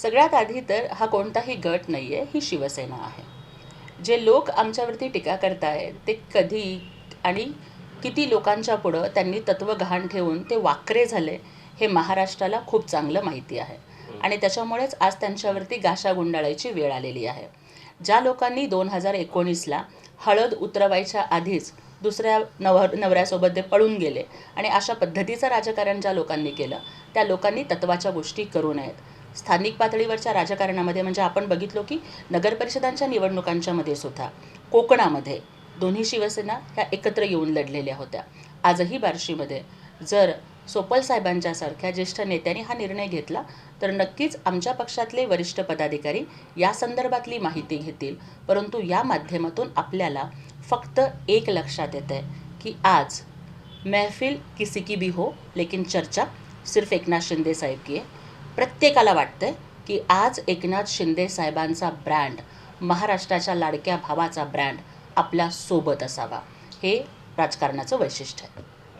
सगळ्यात आधी तर हा कोणताही गट नाही आहे, ही शिवसेना आहे. जे लोक आमच्यावरती टीका करतायत ते कधी आणि किती लोकांच्या पुढं त्यांनी तत्त्व गहाण ठेवून ते वाकरे झाले हे महाराष्ट्राला खूप चांगलं माहिती आहे. आणि त्याच्यामुळेच आज त्यांच्यावरती गाशा गुंडाळायची वेळ आलेली आहे. ज्या लोकांनी 2019ला हळद उतरवायच्या आधीच दुसऱ्या नवऱ्यासोबत ते पळून गेले आणि अशा पद्धतीचं राजकारण ज्या लोकांनी केलं त्या लोकांनी तत्त्वाच्या गोष्टी करू नयेत. स्थानिक पातळीवरच्या राजकारणामध्ये म्हणजे आपण बघितलो की नगरपरिषदांच्या निवडणुकांच्यामध्ये सुद्धा कोकणामध्ये दोन्ही शिवसेना ह्या एकत्र येऊन लढलेल्या होत्या. आजही बार्शीमध्ये जर सोपल साहेबांच्यासारख्या ज्येष्ठ नेत्यांनी हा निर्णय घेतला तर नक्कीच आमच्या पक्षातले वरिष्ठ पदाधिकारी या संदर्भातली माहिती घेतील. परंतु या माध्यमातून आपल्याला फक्त एक लक्षात येतं आहे की आज महफिल किसी की भी हो लेकिन चर्चा सिर्फ एकनाथ शिंदे साहेब की आहे. प्रत्येकाला वाटतं आहे की आज एकनाथ शिंदे साहेबांचा ब्रँड, महाराष्ट्राच्या लाडक्या भावाचा ब्रँड आपल्या सोबत असावा. हे राजकारणाचं वैशिष्ट्य आहे.